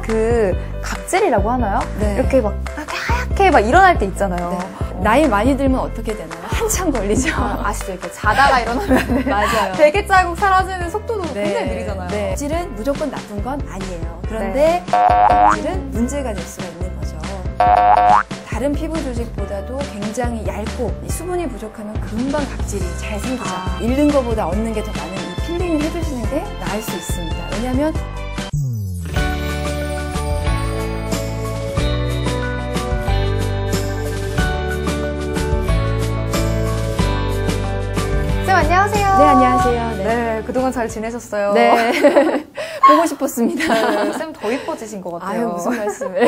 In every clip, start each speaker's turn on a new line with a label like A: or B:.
A: 그 각질이라고 하나요?
B: 네.
A: 이렇게 막 하얗게 막 일어날 때 있잖아요.
B: 네. 나이 많이 들면 어떻게 되나요? 한참 걸리죠.
A: 아시죠? 이렇게 자다가 일어나면
B: 맞아요.
A: 베개 자국 사라지는 속도도
B: 네.
A: 굉장히 느리잖아요.
B: 네. 각질은 무조건 나쁜 건 아니에요. 그런데 각질은 문제가 될 수가 있는 거죠. 다른 피부 조직보다도 굉장히 얇고 수분이 부족하면 금방 각질이 잘 생기죠. 잃는 것보다 얻는 게 더 많은 이 필링을 해주시는 게 나을 수 있습니다. 왜냐하면
A: 쌤 안녕하세요.
B: 네, 안녕하세요.
A: 네, 그동안 잘 지내셨어요?
B: 네. 보고 싶었습니다.
A: 네, 쌤 더 이뻐지신 것 같아요.
B: 아유, 무슨 말씀을.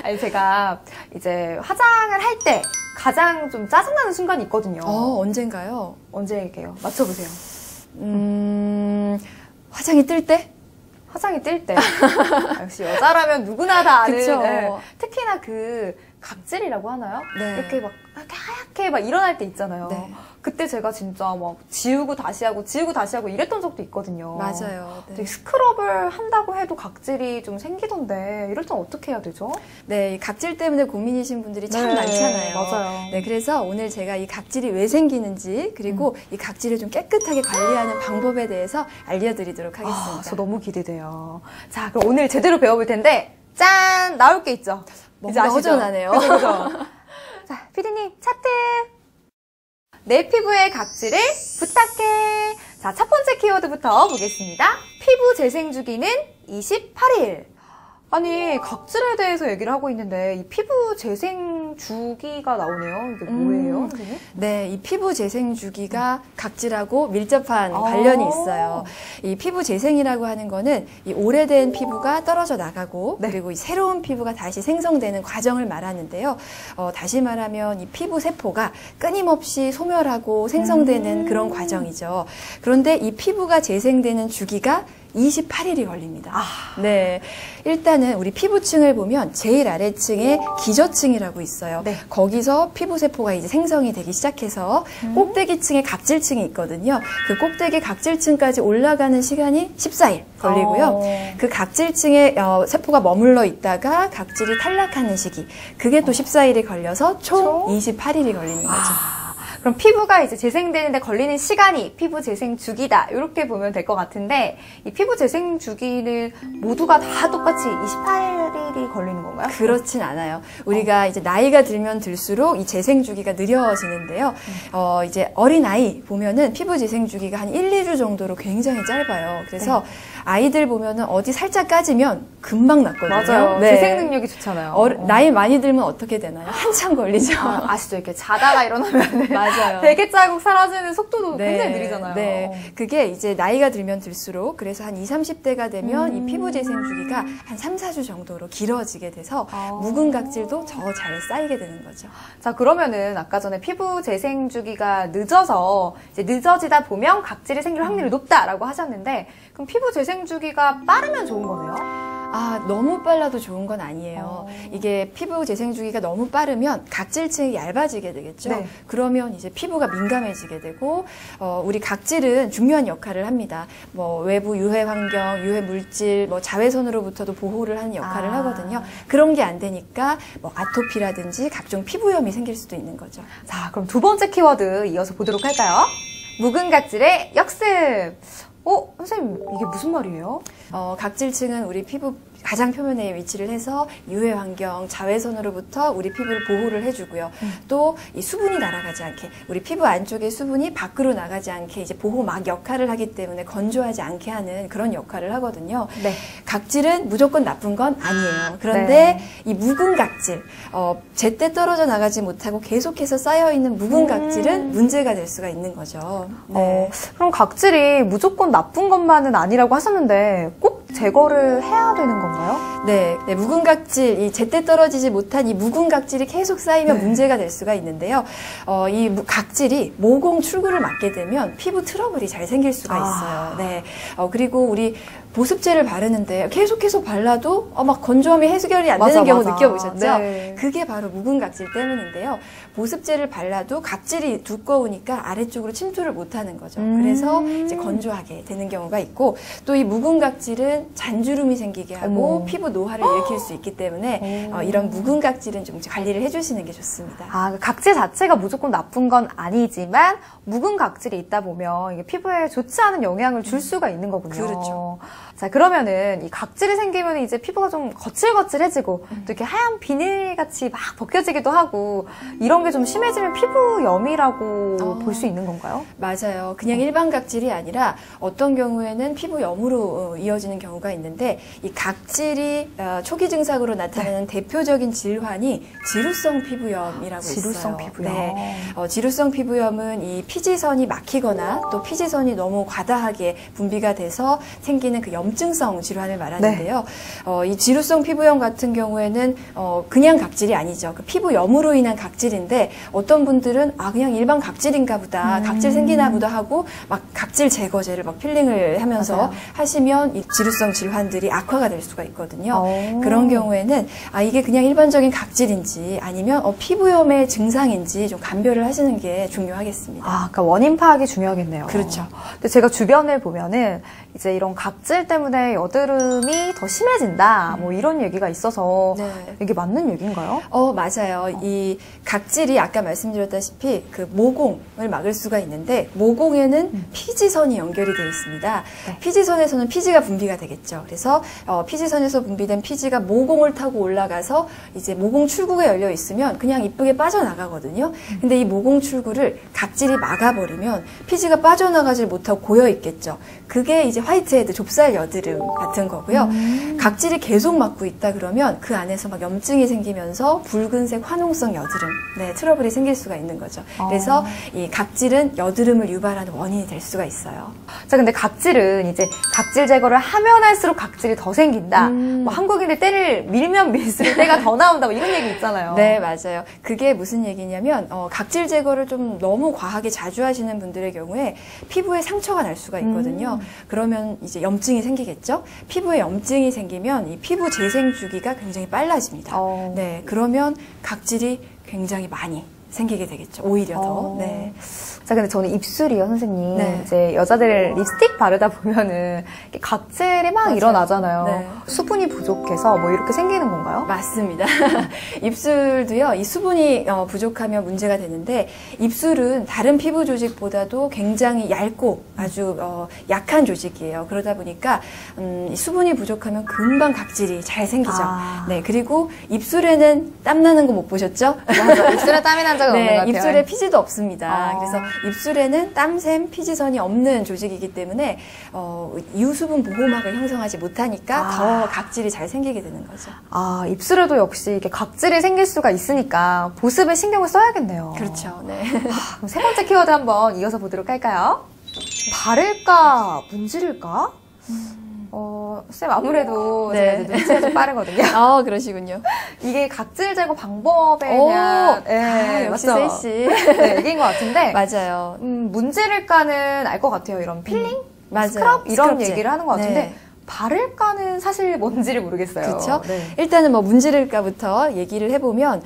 A: 아니, 제가 이제 화장을 할 때 가장 좀 짜증나는 순간이 있거든요.
B: 언젠가요?
A: 언제게요? 맞춰보세요.
B: 화장이 뜰 때?
A: 화장이 뜰 때. 역시 여자라면 누구나 다 아는.
B: 그쵸.
A: 네. 특히나 그 각질이라고 하나요?
B: 네.
A: 이렇게 막 하얗게 막 일어날 때 있잖아요.
B: 네.
A: 그때 제가 진짜 막 지우고 다시 하고 이랬던 적도 있거든요.
B: 맞아요. 네.
A: 되게 스크럽을 한다고 해도 각질이 좀 생기던데 이럴 땐 어떻게 해야 되죠?
B: 네, 이 각질 때문에 고민이신 분들이 참
A: 네,
B: 많잖아요.
A: 맞아요.
B: 네, 그래서 오늘 제가 이 각질이 왜 생기는지 그리고 이 각질을 좀 깨끗하게 관리하는 방법에 대해서 알려드리도록 하겠습니다.
A: 저 너무 기대돼요. 자, 그럼 오늘 제대로 배워볼 텐데 짠! 나올 게 있죠?
B: 뭔가 허전하네요.
A: 그죠? 자, 피디님 차트! 내 피부의 각질을 부탁해! 자, 첫 번째 키워드부터 보겠습니다. 피부 재생 주기는 28일. 아니, 각질에 대해서 얘기를 하고 있는데 이 피부 재생 주기가 나오네요. 이게 뭐예요, 선생님?
B: 네, 이 피부 재생 주기가 각질하고 밀접한 관련이 있어요. 이 피부 재생이라고 하는 거는 이 오래된 피부가 떨어져 나가고
A: 네.
B: 그리고 이 새로운 피부가 다시 생성되는 과정을 말하는데요. 다시 말하면 이 피부 세포가 끊임없이 소멸하고 생성되는 그런 과정이죠. 그런데 이 피부가 재생되는 주기가 28일이 걸립니다. 네. 일단은 우리 피부층을 보면 제일 아래층에 기저층이라고 있어요.
A: 네.
B: 거기서 피부세포가 이제 생성이 되기 시작해서 꼭대기층에 각질층이 있거든요. 그 꼭대기 각질층까지 올라가는 시간이 14일 걸리고요. 그 각질층에 세포가 머물러 있다가 각질이 탈락하는 시기. 그게 또 14일이 걸려서 총 28일이 걸리는 거죠.
A: 그럼 피부가 이제 재생되는데 걸리는 시간이 피부 재생 주기다. 이렇게 보면 될 것 같은데 이 피부 재생 주기를 모두가 다 똑같이 28일이 걸리는 건가요?
B: 그렇진 않아요. 우리가 이제 나이가 들면 들수록 이 재생 주기가 느려지는데요. 이제 어린아이 보면은 피부 재생 주기가 한 1, 2주 정도로 굉장히 짧아요. 그래서 아이들 보면은 어디 살짝 까지면 금방 낫거든요.
A: 맞아요.
B: 네.
A: 재생 능력이 좋잖아요.
B: 나이 많이 들면 어떻게 되나요? 한참 걸리죠.
A: 아시죠? 이렇게 자다가 일어나면
B: 맞아요.
A: 베개 자국 사라지는 속도도
B: 네,
A: 굉장히 느리잖아요.
B: 네. 그게 이제 나이가 들면 들수록 그래서 한 20, 30대가 되면 이 피부 재생 주기가 한 3, 4주 정도로 길어지게 돼서 묵은 각질도 더 잘 쌓이게 되는 거죠.
A: 자, 그러면은 아까 전에 피부 재생 주기가 늦어서 이제 늦어지다 보면 각질이 생길 확률이 높다라고 하셨는데 그럼 피부 재생 주기가 빠르면 좋은 거네요?
B: 너무 빨라도 좋은 건 아니에요. 이게 피부 재생 주기가 너무 빠르면 각질층이 얇아지게 되겠죠.
A: 네.
B: 그러면 이제 피부가 민감해지게 되고 우리 각질은 중요한 역할을 합니다. 뭐 외부 유해 환경, 유해 물질, 뭐 자외선으로부터도 보호를 하는 역할을 하거든요. 그런 게 안 되니까 뭐 아토피라든지 각종 피부염이 생길 수도 있는 거죠.
A: 자, 그럼 두 번째 키워드 이어서 보도록 할까요? 묵은 각질의 역습. 선생님, 이게 무슨 말이에요?
B: 각질층은 우리 피부 가장 표면에 위치를 해서 유해 환경, 자외선으로부터 우리 피부를 보호를 해주고요. 또 이 수분이 날아가지 않게, 우리 피부 안쪽의 수분이 밖으로 나가지 않게 이제 보호막 역할을 하기 때문에 건조하지 않게 하는 그런 역할을 하거든요.
A: 네.
B: 각질은 무조건 나쁜 건 아니에요. 그런데 이 묵은 각질, 제때 떨어져 나가지 못하고 계속해서 쌓여있는 묵은 각질은 문제가 될 수가 있는 거죠. 네.
A: 그럼 각질이 무조건 나쁜 것만은 아니라고 하셨는데 꼭 제거를 해야 되는 건가요?
B: 네, 묵은 각질, 이 제때 떨어지지 못한 이 묵은 각질이 계속 쌓이면 문제가 될 수가 있는데요. 이 각질이 모공 출구를 막게 되면 피부 트러블이 잘 생길 수가 있어요. 네, 그리고 우리 보습제를 바르는데 계속해서 발라도 막 건조함이 해결이 안 되는 경우 느껴보셨죠?
A: 네.
B: 그게 바로 묵은 각질 때문인데요. 보습제를 발라도 각질이 두꺼우니까 아래쪽으로 침투를 못하는 거죠. 그래서 이제 건조하게 되는 경우가 있고 또 이 묵은 각질은 잔주름이 생기게 하고 피부 노화를 일으킬 수 있기 때문에 이런 묵은 각질은 좀 관리를 해주시는 게 좋습니다.
A: 아, 각질 자체가 무조건 나쁜 건 아니지만 묵은 각질이 있다 보면 이게 피부에 좋지 않은 영향을 줄 수가 있는 거군요.
B: 그렇죠.
A: 자, 그러면은 이 각질이 생기면 이제 피부가 좀 거칠거칠해지고 또 이렇게 하얀 비늘같이 막 벗겨지기도 하고 이런 게 좀 심해지면 피부염이라고 볼 수 있는 건가요?
B: 맞아요. 그냥 일반 각질이 아니라 어떤 경우에는 피부염으로 이어지는 경우가 있는데 이 각질이 초기 증상으로 나타나는 대표적인 질환이 지루성 피부염이라고
A: 지루성
B: 있어요.
A: 피부염.
B: 네. 지루성 피부염은 이 피지선이 막히거나 또 피지선이 너무 과다하게 분비가 돼서 생기는 그 염증성 질환을 말하는데요. 이 지루성 피부염 같은 경우에는 그냥 각질이 아니죠. 그 피부염으로 인한 각질인데 어떤 분들은 그냥 일반 각질인가 보다, 각질 생기나 보다 하고 막 각질 제거제를 막 필링을 하면서
A: 맞아요.
B: 하시면 이 지루성 질환들이 악화가 될 수가 있거든요. 그런 경우에는 이게 그냥 일반적인 각질인지 아니면 피부염의 증상인지 좀 감별을 하시는 게 중요하겠습니다.
A: 그러니까 원인 파악이 중요하겠네요.
B: 그렇죠.
A: 근데 제가 주변을 보면은 이제 이런 각질 때문에 여드름이 더 심해진다, 뭐 이런 얘기가 있어서
B: 네.
A: 이게 맞는 얘기인가요?
B: 맞아요. 이 각질이 아까 말씀드렸다시피 그 모공을 막을 수가 있는데 모공에는 피지선이 연결이 되어 있습니다.
A: 네.
B: 피지선에서는 피지가 분비가 되겠죠. 그래서 피지선에서 분비된 피지가 모공을 타고 올라가서 이제 모공 출구가 열려 있으면 그냥 이쁘게 빠져나가거든요. 근데 이 모공 출구를 각질이 막아버리면 피지가 빠져나가질 못하고 고여 있겠죠. 그게 이제 화이트헤드, 좁쌀 여드름 같은 거고요. 각질이 계속 막고 있다 그러면 그 안에서 막 염증이 생기면서 붉은색 화농성 여드름, 트러블이 생길 수가 있는 거죠. 그래서 이 각질은 여드름을 유발하는 원인이 될 수가 있어요.
A: 자, 근데 각질은 이제 각질 제거를 하면 할수록 각질이 더 생긴다. 뭐 한국인들 때를 밀면 밀수록 때가 더 나온다. 뭐 이런 얘기 있잖아요.
B: 네, 맞아요. 그게 무슨 얘기냐면 각질 제거를 좀 너무 과하게 자주 하시는 분들의 경우에 피부에 상처가 날 수가 있거든요. 그러면 이제 염증이 생기겠죠. 피부에 염증이 생기면 이 피부 재생 주기가 굉장히 빨라집니다. 네, 그러면 각질이 굉장히 많이 생기게 되겠죠. 오히려 더. 네.
A: 자, 근데 저는 입술이요, 선생님.
B: 네.
A: 이제 여자들 립스틱 바르다 보면은 이렇게 각질이 막
B: 맞아요.
A: 일어나잖아요.
B: 네.
A: 수분이 부족해서 뭐 이렇게 생기는 건가요?
B: 맞습니다. 입술도요, 이 수분이 부족하면 문제가 되는데, 입술은 다른 피부 조직보다도 굉장히 얇고 아주 약한 조직이에요. 그러다 보니까, 이 수분이 부족하면 금방 각질이 잘 생기죠. 네, 그리고 입술에는 땀나는 거 못 보셨죠?
A: 맞아. 입술에 땀이 난 적은 없는 것 같아요.
B: 입술에 피지도 없습니다. 그래서 입술에는 땀샘, 피지선이 없는 조직이기 때문에 유수분 보호막을 형성하지 못하니까 더 각질이 잘 생기게 되는 거죠.
A: 입술에도 역시 이렇게 각질이 생길 수가 있으니까 보습에 신경을 써야겠네요.
B: 그렇죠. 네.
A: 그럼 세 번째 키워드 한번 이어서 보도록 할까요? 바를까, 문지를까? 쌤 아무래도
B: 네.
A: 제가 이제 눈치가 좀 빠르거든요.
B: 그러시군요.
A: 이게 각질 제거 방법에 대한
B: 역시
A: 맞죠?
B: 셀씨.
A: 네, 얘기인 것 같은데
B: 맞아요.
A: 문지를까는 알 것 같아요. 이런 필링,
B: 맞아요.
A: 스크럽 이런
B: 스크럽제.
A: 얘기를 하는 것 같은데
B: 네.
A: 바를까는 사실 뭔지를 모르겠어요.
B: 그렇죠.
A: 네.
B: 일단은 뭐 문지를까부터 얘기를 해보면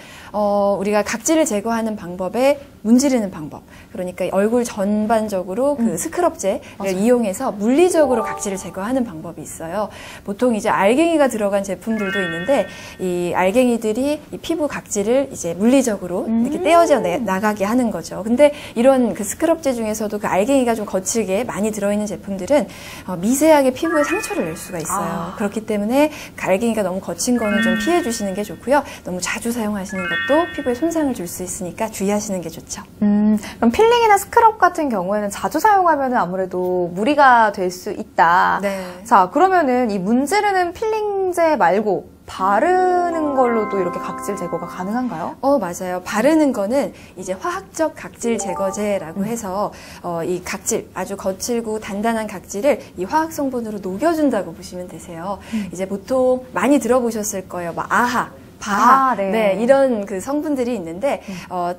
B: 우리가 각질을 제거하는 방법에 문지르는 방법. 그러니까 얼굴 전반적으로 그 스크럽제를 이용해서 물리적으로 각질을 제거하는 방법이 있어요. 보통 이제 알갱이가 들어간 제품들도 있는데 이 알갱이들이 이 피부 각질을 이제 물리적으로 이렇게 떼어져 나가게 하는 거죠. 근데 이런 그 스크럽제 중에서도 그 알갱이가 좀 거칠게 많이 들어있는 제품들은 미세하게 피부에 상처를 낼 수가 있어요. 그렇기 때문에 알갱이가 너무 거친 거는 좀 피해 주시는 게 좋고요. 너무 자주 사용하시는 것도 피부에 손상을 줄 수 있으니까 주의하시는 게 좋죠.
A: 그럼 필링이나 스크럽 같은 경우에는 자주 사용하면 아무래도 무리가 될 수 있다.
B: 네.
A: 자, 그러면은 이 문지르는 필링제 말고 바르는 걸로도 이렇게 각질 제거가 가능한가요?
B: 맞아요. 바르는 거는 이제 화학적 각질 제거제라고 해서 이 각질, 아주 거칠고 단단한 각질을 이 화학 성분으로 녹여준다고 보시면 되세요. 이제 보통 많이 들어보셨을 거예요. 막 아하. 바하,
A: 네.
B: 네, 이런 그 성분들이 있는데,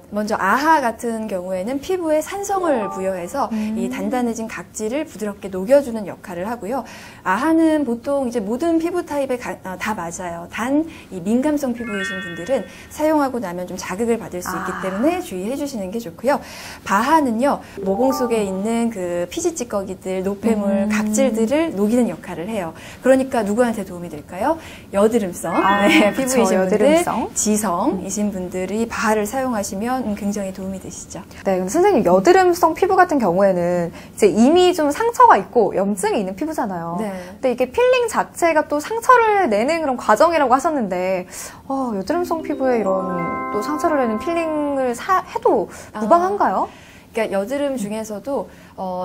B: 먼저 아하 같은 경우에는 피부에 산성을 부여해서 이 단단해진 각질을 부드럽게 녹여주는 역할을 하고요. 아하는 보통 이제 모든 피부 타입에 다 맞아요. 단 이 민감성 피부이신 분들은 사용하고 나면 좀 자극을 받을 수 있기 때문에 주의해 주시는 게 좋고요. 바하는요, 모공 속에 있는 그 피지 찌꺼기들, 노폐물, 각질들을 녹이는 역할을 해요. 그러니까 누구한테 도움이 될까요? 여드름성, 네, 피부이신 분들,
A: 여드름성.
B: 지성이신 분들이 바하를 사용하시면 굉장히 도움이 되시죠.
A: 네, 근데 선생님, 여드름성 피부 같은 경우에는 이제 이미 좀 상처가 있고 염증이 있는 피부잖아요.
B: 네.
A: 근데 이게 필링 자체가 또 상처를 내는 그런 과정이라고 하셨는데, 여드름성 피부에 이런 또 상처를 내는 필링을 해도 무방한가요?
B: 그러니까 여드름 중에서도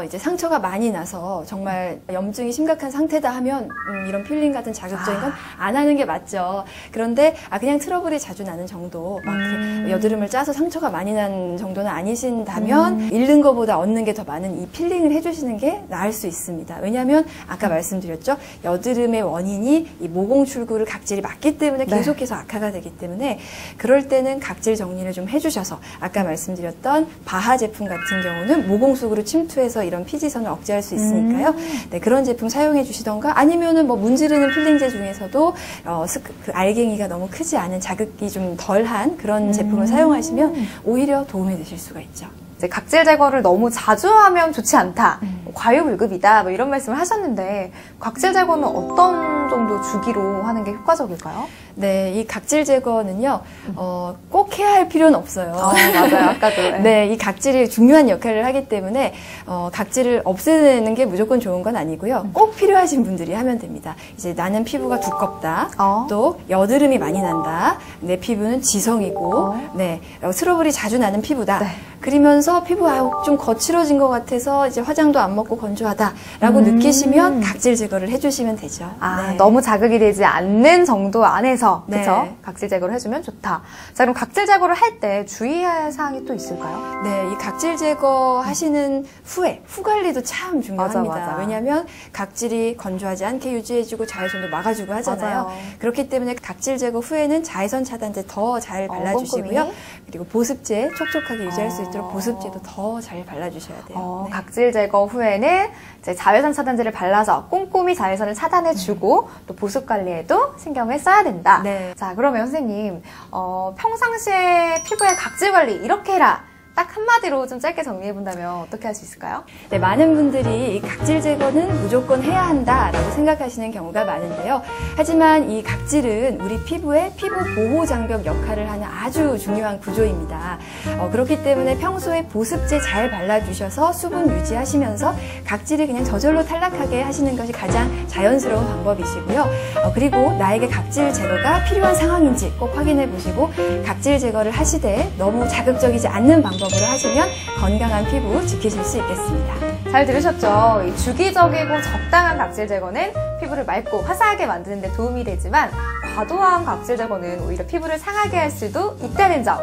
B: 이제 상처가 많이 나서 정말 염증이 심각한 상태다 하면 이런 필링 같은 자극적인 건 안 하는 게 맞죠. 그런데 그냥 트러블이 자주 나는 정도, 막 여드름을 짜서 상처가 많이 난 정도는 아니신다면 잃는 것보다 얻는 게 더 많은 이 필링을 해주시는 게 나을 수 있습니다. 왜냐하면 아까 말씀드렸죠. 여드름의 원인이 이 모공 출구를 각질이 막기 때문에 계속해서 악화가 되기 때문에 그럴 때는 각질 정리를 좀 해주셔서 아까 말씀드렸던 바하 제품 같은 경우는 모공 속으로 침투해서 이런 피지선을 억제할 수 있으니까요. 네, 그런 제품 사용해 주시던가 아니면은 뭐 문지르는 필링제 중에서도 그 알갱이가 너무 크지 않은 자극이 좀 덜한 그런 제품을 사용하시면 오히려 도움이 되실 수가 있죠.
A: 이제 각질 제거를 너무 자주 하면 좋지 않다. 과유불급이다. 뭐 이런 말씀을 하셨는데 각질 제거는 어떤 정도 주기로 하는 게 효과적일까요?
B: 네, 이 각질 제거는요, 꼭 해야 할 필요는 없어요.
A: 맞아요. 아까도.
B: 네, 이 각질이 중요한 역할을 하기 때문에, 각질을 없애는 게 무조건 좋은 건 아니고요. 꼭 필요하신 분들이 하면 됩니다. 이제 나는 피부가 두껍다. 또 여드름이 많이 난다. 내 피부는 지성이고, 네, 트러블이 자주 나는 피부다.
A: 네.
B: 그러면서 피부가 좀 거칠어진 것 같아서 이제 화장도 안 먹고 건조하다라고 느끼시면 각질 제거를 해주시면 되죠. 네.
A: 너무 자극이 되지 않는 정도 안에서
B: 네.
A: 그렇죠? 각질 제거를 해주면 좋다. 자, 그럼 각질 제거를 할 때 주의할 사항이 또 있을까요?
B: 네, 이 각질 제거 하시는 후에 후 관리도 참 중요합니다.
A: 맞아.
B: 왜냐하면 각질이 건조하지 않게 유지해주고 자외선도 막아주고 하잖아요.
A: 맞아요.
B: 그렇기 때문에 각질 제거 후에는 자외선 차단제 더 잘 발라주시고요.
A: 꼼꼼히.
B: 그리고 보습제 촉촉하게 유지할 수 있도록 보습제도 더 잘 발라주셔야 돼요. 네.
A: 각질 제거 후에는 이제 자외선 차단제를 발라서 꼼꼼히 자외선을 차단해주고 또 보습 관리에도 신경을 써야 된다.
B: 네.
A: 자, 그러면 선생님 평상시에 피부의 각질 관리 이렇게 해라. 딱 한마디로 좀 짧게 정리해본다면 어떻게 할 수 있을까요?
B: 네, 많은 분들이 이 각질 제거는 무조건 해야 한다라고 생각하시는 경우가 많은데요. 하지만 이 각질은 우리 피부의 피부 보호 장벽 역할을 하는 아주 중요한 구조입니다. 그렇기 때문에 평소에 보습제 잘 발라주셔서 수분 유지하시면서 각질이 그냥 저절로 탈락하게 하시는 것이 가장 자연스러운 방법이시고요. 그리고 나에게 각질 제거가 필요한 상황인지 꼭 확인해 보시고 각질 제거를 하시되 너무 자극적이지 않는 방법으로 하시면 건강한 피부 지키실 수 있겠습니다.
A: 잘 들으셨죠? 이 주기적이고 적당한 각질 제거는 피부를 맑고 화사하게 만드는 데 도움이 되지만 과도한 각질 제거는 오히려 피부를 상하게 할 수도 있다는 점.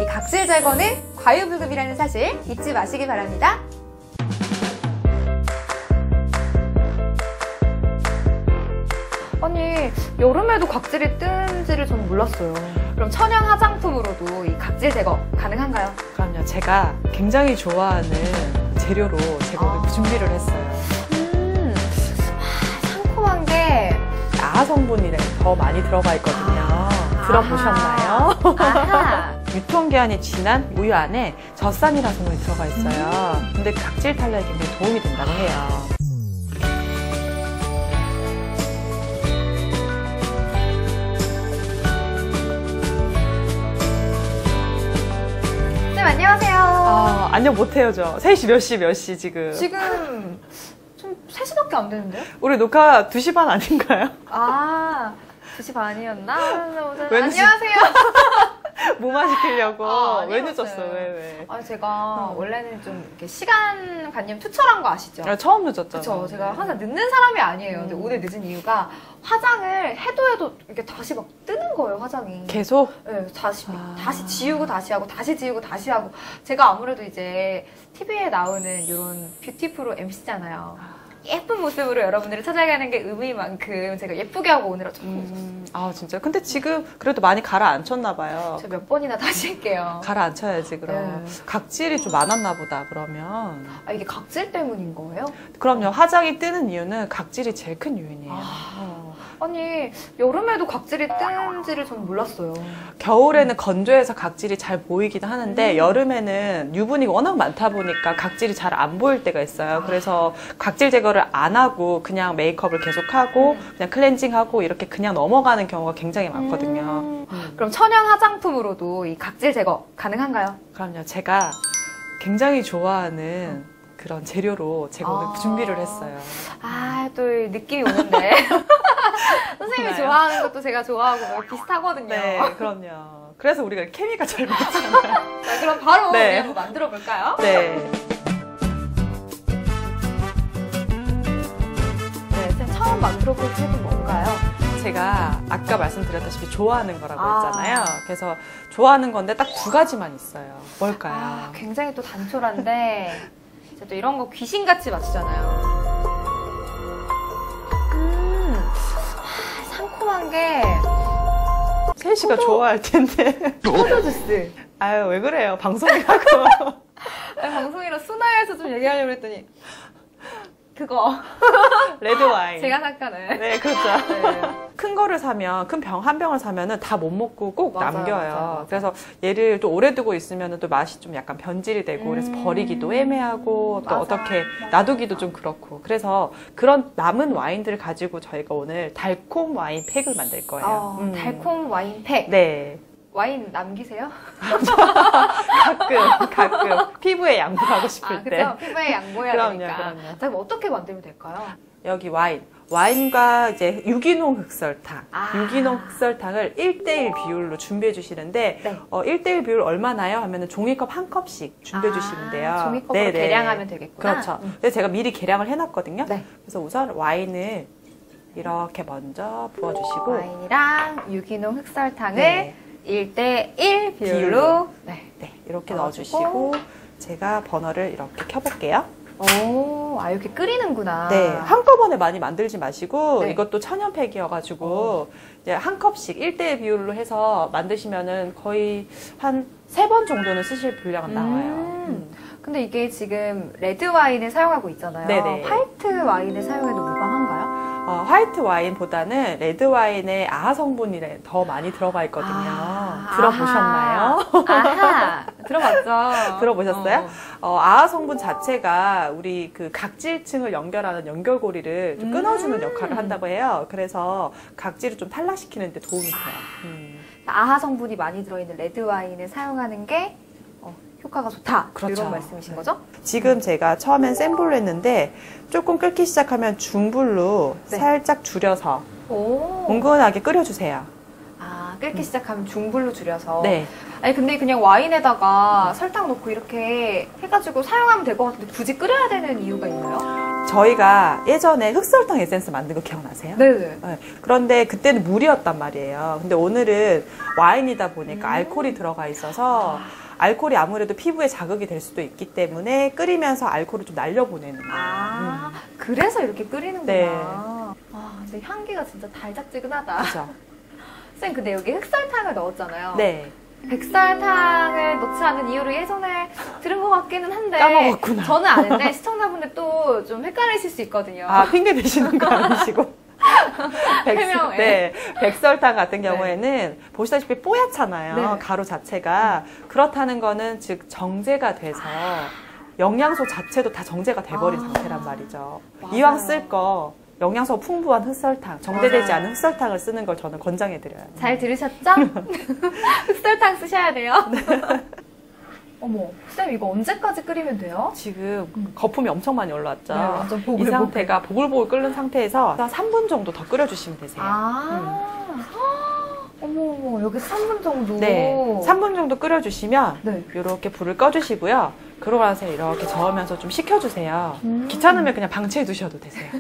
A: 이 각질 제거는 과유불급이라는 사실 잊지 마시기 바랍니다. 아니, 여름에도 각질이 뜨는지를 저는 몰랐어요. 그럼 천연 화장품으로도 이 각질 제거 가능한가요?
C: 그럼요. 제가 굉장히 좋아하는 재료로 제가 준비를 했어요.
A: 상콤한 게
C: 아하 성분이 더 많이 들어가 있거든요. 들어보셨나요?
A: 아하.
C: 유통기한이 지난 우유 안에 젖산이라는 성분이 들어가 있어요. 근데 각질 탈락에 굉장히 도움이 된다고 해요.
A: 안녕하세요.
C: 안녕 못해요, 저. 3시 몇 시 지금?
A: 지금 좀 3시밖에 안 되는데요?
C: 우리 녹화 2시 반 아닌가요?
A: 2시 반이었나?
C: 왠지.
A: 안녕하세요.
C: 뭐만 시키려고. 왜
A: 아니었어요.
C: 늦었어? 왜?
A: 제가 원래는 좀 이렇게 시간관념 투철한 거 아시죠?
C: 처음 늦었잖아.
A: 그쵸. 제가 항상 늦는 사람이 아니에요. 근데 오늘 늦은 이유가 화장을 해도 이렇게 다시 막 뜨는 거예요, 화장이.
C: 계속?
A: 네, 다시 지우고 다시 하고, 다시 지우고 다시 하고. 제가 아무래도 이제 TV에 나오는 이런 뷰티 프로 MC잖아요. 예쁜 모습으로 여러분들을 찾아가는 게 의미만큼 제가 예쁘게 하고 오느라 좀
C: 아, 진짜. 근데 지금 그래도 많이 가라앉혔나 봐요.
A: 저 몇 번이나 다시 할게요.
C: 가라앉혀야지, 그럼.
A: 네.
C: 각질이 좀 많았나 보다, 그러면.
A: 아, 이게 각질 때문인 거예요?
C: 그럼요. 화장이 뜨는 이유는 각질이 제일 큰 요인이에요.
A: 아니, 여름에도 각질이 뜨는지를 저는 몰랐어요.
C: 겨울에는 건조해서 각질이 잘 보이긴 하는데 여름에는 유분이 워낙 많다 보니까 각질이 잘 안 보일 때가 있어요. 그래서 각질 제거를 안 하고 그냥 메이크업을 계속하고 그냥 클렌징하고 이렇게 그냥 넘어가는 경우가 굉장히 많거든요.
A: 그럼 천연 화장품으로도 이 각질 제거 가능한가요?
C: 그럼요. 제가 굉장히 좋아하는 그런 재료로 제가 오늘 준비를 했어요.
A: 아, 또 느낌이 오는데. 선생님이
C: 그나요?
A: 좋아하는 것도 제가 좋아하고 뭐 비슷하거든요.
C: 네, 그럼요. 그래서 우리가 케미가 잘 맞잖아요.
A: 자, 그럼 바로
C: 네.
A: 우리 한번 만들어 볼까요?
C: 네.
A: 네, 선생님 처음 만들어 볼 팁은 뭔가요?
C: 제가 아까 말씀드렸다시피 좋아하는 거라고
A: 아.
C: 했잖아요. 그래서 좋아하는 건데 딱 두 가지만 있어요. 뭘까요?
A: 아, 굉장히 또 단촐한데 이제 또 이런 거 귀신같이 맞추잖아요. 상콤한 게
C: 세희 씨가 좋아할 텐데.
A: 포도 주스.
C: 아유, 왜 그래요? 방송이라고.
A: 방송이라 순화해서 좀 얘기하려고 했더니 그거
C: 레드 와인.
A: 제가 삭가는.
C: 네, 그렇죠.
A: 네.
C: 큰 거를 사면, 큰 병 한 병을 사면은 다 못 먹고 꼭
A: 맞아요,
C: 남겨요.
A: 맞아요.
C: 그래서 얘를 또 오래 두고 있으면은 또 맛이 좀 약간 변질이 되고, 그래서 버리기도 애매하고, 또
A: 맞아,
C: 어떻게
A: 맞아.
C: 놔두기도 좀 그렇고. 그래서 그런 남은 와인들을 가지고 저희가 오늘 달콤 와인 팩을 만들 거예요.
A: 달콤 와인 팩.
C: 네.
A: 와인 남기세요?
C: 가끔. 피부에 양보하고 싶을
A: 아,
C: 때.
A: 그죠? 피부에 양보해야
C: 그럼요,
A: 되니까.
C: 그럼요.
A: 자, 그럼 어떻게 만들면 될까요?
C: 여기 와인. 와인과 이제 유기농 흑설탕.
A: 아.
C: 유기농 흑설탕을 1대1 비율로 준비해 주시는데,
A: 네.
C: 1대1 비율 얼마나요? 하면은 종이컵 한 컵씩 준비해 주시면 돼요.
A: 종이컵으로
C: 네네.
A: 계량하면 되겠구나.
C: 그렇죠. 근데 제가 미리 계량을 해놨거든요.
A: 네.
C: 그래서 우선 와인을 이렇게 먼저 부어주시고,
A: 와인이랑 유기농 흑설탕을
C: 네.
A: 1대1 비율로
C: 비율로.
A: 네.
C: 네, 이렇게
A: 넣어주고.
C: 넣어주시고, 제가 버너를 이렇게 켜볼게요.
A: 오, 아, 이렇게 끓이는구나.
C: 네, 한꺼번에 많이 만들지 마시고
A: 네.
C: 이것도 천연팩이어가지고 이제 한 컵씩 1대1 비율로 해서 만드시면은 거의 한 3번 정도는 쓰실 분량은 나와요.
A: 근데 이게 지금 레드 와인을 사용하고 있잖아요.
C: 네네.
A: 화이트 와인을 사용해도 무방한가요?
C: 화이트 와인보다는 레드 와인에 아하 성분이 더 많이 들어가 있거든요. 들어보셨나요?
A: 아하, 들어봤죠.
C: 들어보셨어요? 아하 성분 자체가 우리 그 각질층을 연결하는 연결고리를 좀 끊어주는 역할을 한다고 해요. 그래서 각질을 좀 탈락시키는 데 도움이 돼요.
A: 아하 성분이 많이 들어있는 레드 와인을 사용하는 게 효과가 좋다.
C: 그렇죠.
A: 이런 말씀이신 거죠?
C: 지금 제가 처음엔 센 불로 했는데 조금 끓기 시작하면 중불로
A: 네.
C: 살짝 줄여서
A: 오.
C: 은근하게 끓여주세요.
A: 아, 끓기 시작하면 중불로 줄여서.
C: 네.
A: 아니, 근데 그냥 와인에다가 설탕 넣고 이렇게 해가지고 사용하면 될 것 같은데 굳이 끓여야 되는 이유가 있나요?
C: 저희가 예전에 흑설탕 에센스 만든 거 기억나세요?
A: 네네.
C: 네. 그런데 그때는 물이었단 말이에요. 근데 오늘은 와인이다 보니까 알코올이 들어가 있어서 알코올이 아무래도 피부에 자극이 될 수도 있기 때문에 끓이면서 알코올을 좀 날려보내는 거예요.
A: 아, 그래서 이렇게 끓이는구나.
C: 네.
A: 아, 근데 향기가 진짜 달짝지근하다.
C: 그렇죠?
A: 쌤, 근데 여기 흑설탕을 넣었잖아요.
C: 네.
A: 백설탕을 넣지 않은 이유를 예전에 들은 것 같기는 한데
C: 까먹었구나.
A: 저는 아는데 시청자분들 또 좀 헷갈리실 수 있거든요.
C: 아, 핑계 대시는 거 아니시고.
A: 해명,
C: 네, 백설탕 같은 경우에는 보시다시피 뽀얗잖아요.
A: 네.
C: 가루 자체가. 그렇다는 거는 즉 정제가 돼서 영양소 자체도 다 정제가 돼버린 상태란 말이죠.
A: 맞아요.
C: 이왕 쓸 거 영양소 풍부한 흑설탕, 정제되지
A: 맞아요.
C: 않은 흑설탕을 쓰는 걸 저는 권장해드려요.
A: 잘 들으셨죠? 흑설탕 쓰셔야 돼요. 어머, 쌤 이거 언제까지 끓이면 돼요?
C: 지금 거품이 엄청 많이 올라왔죠.
A: 네, 완전
C: 이
A: 보글보글.
C: 상태가 보글보글 끓는 상태에서 3분 정도 더 끓여주시면 되세요.
A: 어머, 여기 3분 정도.
C: 네, 3분 정도 끓여주시면
A: 네.
C: 이렇게 불을 꺼주시고요. 그러고 나서 이렇게 저으면서 좀 식혀주세요. 귀찮으면 그냥 방치해 두셔도 되세요.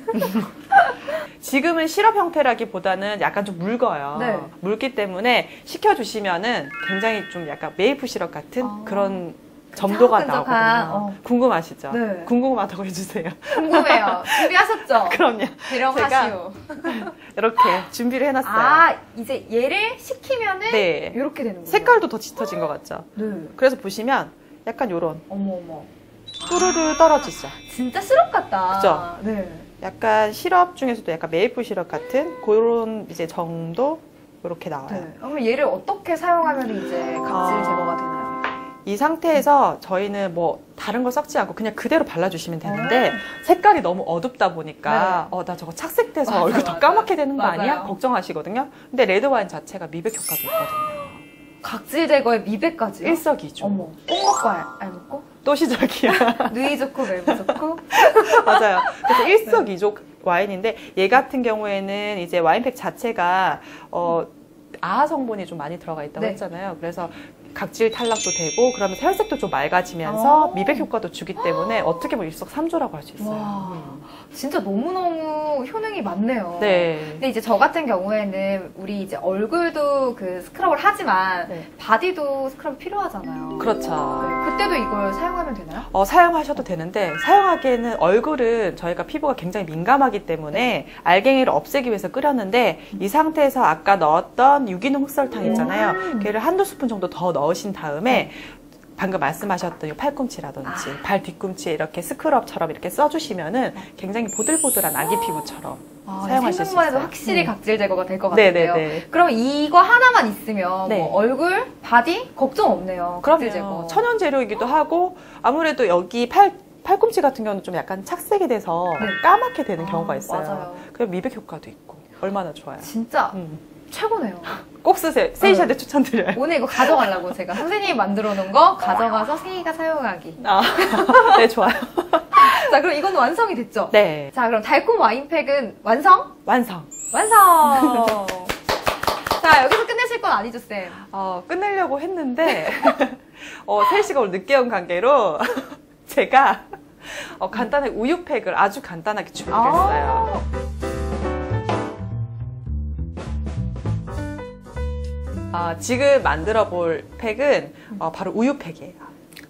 C: 지금은 시럽 형태라기보다는 약간 좀 묽어요.
A: 네.
C: 묽기 때문에 식혀주시면은 굉장히 좀 약간 메이플 시럽 같은 그런 점도가
A: 끈적끈적한,
C: 나오거든요. 궁금하시죠?
A: 네.
C: 궁금하다고 해주세요.
A: 궁금해요. 준비하셨죠?
C: 그럼요.
A: 대령하시오.
C: 이렇게 준비를 해놨어요.
A: 아, 이제 얘를 식히면은
C: 네.
A: 이렇게 되는군요.
C: 색깔도 더 짙어진 것 같죠?
A: 네.
C: 그래서 보시면 약간 요런
A: 어머 어머.
C: 뚜루루 떨어지죠?
A: 진짜 시럽 같다.
C: 그죠?
A: 네.
C: 약간 시럽 중에서도 약간 메이플 시럽 같은 그런 이제 정도 이렇게 나와요.
A: 네. 그러면 얘를 어떻게 사용하면 이제 각질 제거가 되나요?
C: 이 상태에서 저희는 뭐 다른 걸 섞지 않고 그냥 그대로 발라주시면 되는데 색깔이 너무 어둡다 보니까 나 저거 착색돼서
A: 맞아,
C: 얼굴 더
A: 맞아.
C: 까맣게 되는 거 아니야?
A: 맞아요.
C: 걱정하시거든요. 근데 레드와인 자체가 미백 효과도 있거든요.
A: 각질 제거에 미백까지요?
C: 일석이조.
A: 어머. 꼭 먹고 알 먹고?
C: 또 시작이야.
A: 누이 좋고 멜브 좋고?
C: 맞아요. 그래서 일석이조 와인인데 얘 같은 경우에는 이제 와인팩 자체가 아하 성분이 좀 많이 들어가 있다고
A: 네.
C: 했잖아요. 그래서 각질 탈락도 되고 그러면서 혈색도 좀 맑아지면서 미백 효과도 주기 때문에 어떻게 보면 일석삼조라고 할 수 있어요.
A: 와. 진짜 너무너무 효능이 많네요.
C: 네.
A: 근데 이제 저 같은 경우에는 우리 이제 얼굴도 그 스크럽을 하지만
C: 네.
A: 바디도 스크럽이 필요하잖아요.
C: 그렇죠.
A: 네, 그때도 이걸 사용하면 되나요?
C: 사용하셔도 되는데 사용하기에는 얼굴은 저희가 피부가 굉장히 민감하기 때문에 알갱이를 없애기 위해서 끓였는데 이 상태에서 아까 넣었던 유기농 흑설탕 있잖아요. 걔를 한두 스푼 정도 더 넣으신 다음에 방금 말씀하셨던 이 팔꿈치라든지 발 뒤꿈치에 이렇게 스크럽처럼 이렇게 써주시면은 굉장히 보들보들한 아기 피부처럼 사용하실 수
A: 생각만 해도
C: 있어요.
A: 확실히 각질 제거가 될 것 같은데요.
C: 네네네.
A: 그럼 이거 하나만 있으면
C: 네.
A: 뭐 얼굴, 바디 걱정 없네요. 각질 제거.
C: 그럼요. 천연 재료이기도 하고 아무래도 여기 팔꿈치 같은 경우는 좀 약간 착색이 돼서
A: 네.
C: 까맣게 되는 경우가 있어요.
A: 맞아요.
C: 그리고 미백 효과도 있고 얼마나 좋아요.
A: 진짜 최고네요.
C: 꼭 쓰세요. 세이샤한테 추천드려요.
A: 오늘 이거 가져가려고 제가 선생님이 만들어 놓은 거 가져가서 세이가 사용하기.
C: 네, 좋아요.
A: 자, 그럼 이건 완성이 됐죠?
C: 네.
A: 자, 그럼 달콤 와인팩은 완성?
C: 완성.
A: 완성! 자, 여기서 끝내실 건 아니죠, 쌤?
C: 끝내려고 했는데, 세이씨가 오늘 늦게 온 관계로 제가 간단하게 우유팩을 아주 간단하게 준비를 했어요. 지금 만들어 볼 팩은 바로 우유팩이에요.